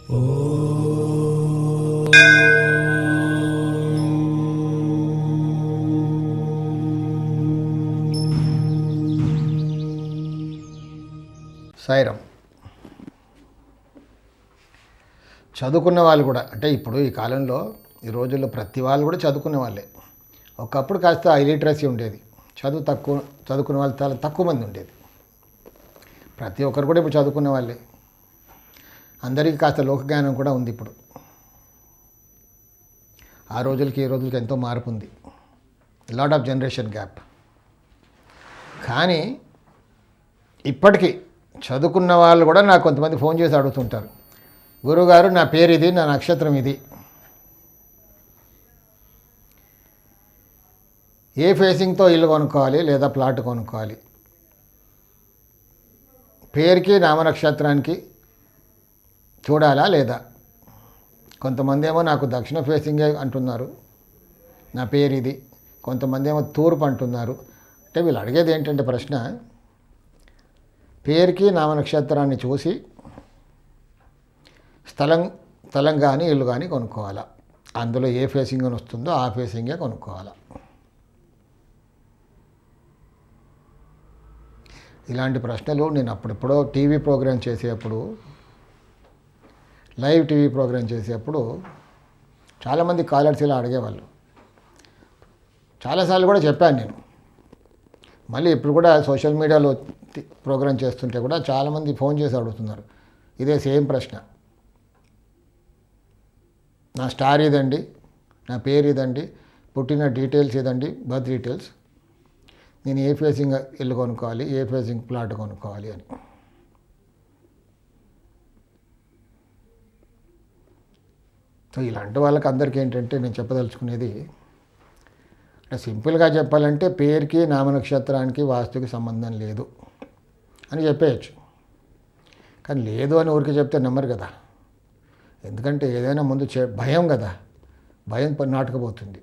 సాయిరామ్. చదువుకున్న వాళ్ళు కూడా, అంటే ఇప్పుడు ఈ కాలంలో ఈ రోజుల్లో ప్రతి వాళ్ళు కూడా చదువుకునే వాళ్ళే. ఒకప్పుడు కాస్త ఇలిటరసీ ఉండేది, చదువుకునే వాళ్ళు చాలా తక్కువ మంది ఉండేది. ప్రతి ఒక్కరు కూడా ఇప్పుడు చదువుకునే వాళ్ళే. అందరికీ కాస్త లోకజ్ఞానం కూడా ఉంది. ఇప్పుడు ఆ రోజులకి ఈ రోజులకి ఎంతో మార్పు ఉంది, లాట్ ఆఫ్ జనరేషన్ గ్యాప్. కానీ ఇప్పటికీ చదువుకున్న వాళ్ళు కూడా నాకు కొంతమంది ఫోన్ చేసి అడుగుతుంటారు, గురువుగారు నా పేరు ఇది, నా నక్షత్రం ఇది, ఏ ఫేసింగ్తో ఇల్లు కొనుక్కోవాలి లేదా ప్లాట్ కొనుక్కోవాలి, పేరుకి నామనక్షత్రానికి చూడాలా లేదా. కొంతమంది ఏమో నాకు దక్షిణ ఫేసింగే అంటున్నారు, నా పేరు ఇది. కొంతమంది ఏమో తూర్పు అంటున్నారు. అంటే వీళ్ళు అడిగేది ఏంటంటే ప్రశ్న, పేరుకి నామనక్షత్రాన్ని చూసి స్థలం కానీ ఇల్లు కానీ కొనుక్కోవాలా, అందులో ఏ ఫేసింగ్ అని వస్తుందో ఆ ఫేసింగే కొనుక్కోవాలా. ఇలాంటి ప్రశ్నలు నేను అప్పుడెప్పుడో టీవీ ప్రోగ్రాం చేసేటప్పుడు, లైవ్ టీవీ ప్రోగ్రాం చేసేటప్పుడు చాలామంది కాలర్స్ ఇలా అడిగేవాళ్ళు. చాలాసార్లు కూడా చెప్పాను నేను. మళ్ళీ ఇప్పుడు కూడా సోషల్ మీడియాలో ప్రోగ్రాం చేస్తుంటే కూడా చాలామంది ఫోన్ చేసి అడుగుతున్నారు ఇదే సేమ్ ప్రశ్న. నా స్టార్ ఇదండి, నా పేరు ఇదండి, పుట్టిన డీటెయిల్స్ ఇదండి, బర్త్ డీటెయిల్స్, నేను ఏ ఫేసింగ్ ఇల్లు కొనుక్కోవాలి, ఏ ఫేసింగ్ ప్లాట్ కొనుక్కోవాలి అని. సో ఇలాంటి వాళ్ళకి అందరికీ ఏంటంటే నేను చెప్పదలుచుకునేది, అంటే సింపుల్గా చెప్పాలంటే పేరుకి నామనక్షత్రానికి వాస్తుకి సంబంధం లేదు అని చెప్పేయచ్చు. కానీ లేదు అని ఊరికి చెప్తే నమ్మరు కదా. ఎందుకంటే ఏదైనా ముందు భయం కదా, భయం నాటుకుపోతుంది.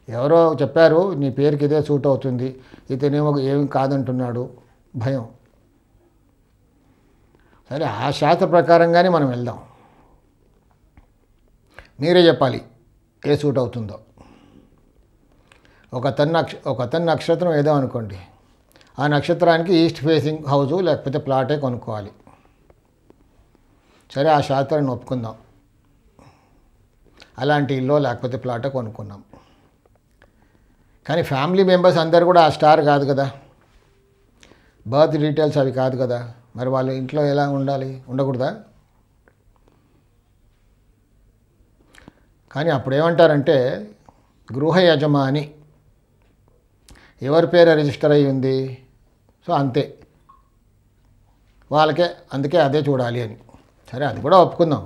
ఎవరో చెప్పారు నీ పేరుకి ఇదే సూట్ అవుతుంది, ఇతనేమో ఏమి కాదంటున్నాడు, భయం. సరే ఆ శాస్త్ర ప్రకారంగానే మనం వెళ్దాం. మీరే చెప్పాలి ఏ సూట్ అవుతుందో. ఒక తన నక్షత్రం ఏదో అనుకోండి, ఆ నక్షత్రానికి ఈస్ట్ ఫేసింగ్ హౌజు లేకపోతే ప్లాటే కొనుక్కోవాలి. సరే ఆ శాస్త్రాన్ని ఒప్పుకుందాం, అలాంటి ఇల్లు లేకపోతే ప్లాటే కొనుక్కున్నాం. కానీ ఫ్యామిలీ మెంబర్స్ అందరు కూడా ఆ స్టార్ కాదు కదా, బర్త్ డీటెయిల్స్ అవి కాదు కదా, మరి వాళ్ళు ఇంట్లో ఎలా ఉండాలి, ఉండకూడదా? కానీ అప్పుడు ఏమంటారంటే గృహ యజమాని ఎవరి పేరు రిజిస్టర్ అయ్యి ఉంది, సో అంతే వాళ్ళకే, అందుకే అదే చూడాలి అని. సరే అది కూడా ఒప్పుకుందాం.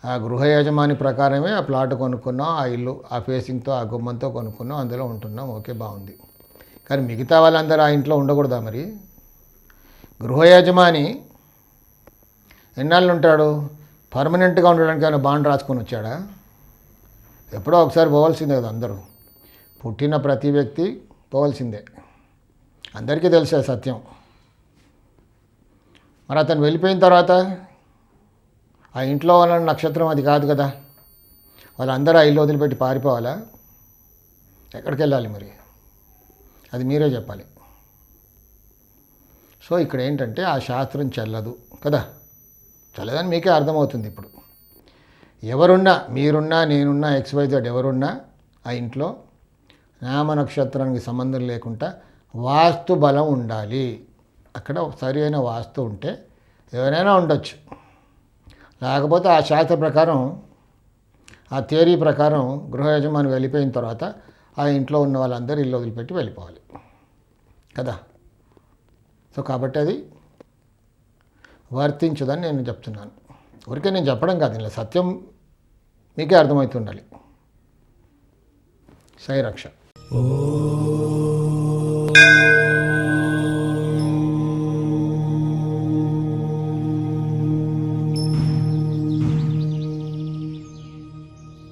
ఆ గృహ యజమాని ప్రకారమే ఆ ప్లాట్ కొనుక్కున్నాం, ఆ ఇల్లు ఆ ఫేసింగ్తో ఆ గుమ్మంతో కొనుక్కున్నాం, అందులో ఉంటున్నాం, ఓకే బాగుంది. కానీ మిగతా వాళ్ళందరూ ఆ ఇంట్లో ఉండకూడదా? మరి గృహ యజమాని ఎన్నాళ్ళు ఉంటాడు? పర్మనెంట్గా ఉండడానికి ఏమైనా బాండ్ రాసుకొని వచ్చాడా? ఎప్పుడో ఒకసారి పోవాల్సిందే కదా. అందరూ పుట్టిన ప్రతి వ్యక్తి పోవాల్సిందే, అందరికీ తెలిసే సత్యం. మరి అతను వెళ్ళిపోయిన తర్వాత ఆ ఇంట్లో వాళ్ళ నక్షత్రం అది కాదు కదా, వాళ్ళందరూ ఆ ఇల్లు వదిలిపెట్టి పారిపోవాలా? ఎక్కడికి వెళ్ళాలి మరి? అది మీరే చెప్పాలి. సో ఇక్కడ ఏంటంటే ఆ శాస్త్రం చెల్లదు కదా, చెల్లదని మీకే అర్థమవుతుంది. ఇప్పుడు ఎవరున్నా, మీరున్నా, నేనున్నా, XYZ ఎవరున్నా ఆ ఇంట్లో నామ నక్షత్రానికి సంబంధం లేకుండా వాస్తు బలం ఉండాలి. అక్కడ సరి అయిన వాస్తు ఉంటే ఎవరైనా ఉండొచ్చు. లేకపోతే ఆ శాస్త్ర ప్రకారం, ఆ థియరీ ప్రకారం గృహ యజమాని వెళ్ళిపోయిన తర్వాత ఆ ఇంట్లో ఉన్న వాళ్ళందరూ ఇల్లు వదిలిపెట్టి వెళ్ళిపోవాలి కదా. సో కాబట్టి అది వర్తించదని నేను చెప్తున్నాను. ఊరికే నేను చెప్పడం కాదు, ఇలా సత్యం మీకే అర్థమవుతుండాలి. సాయి రక్ష.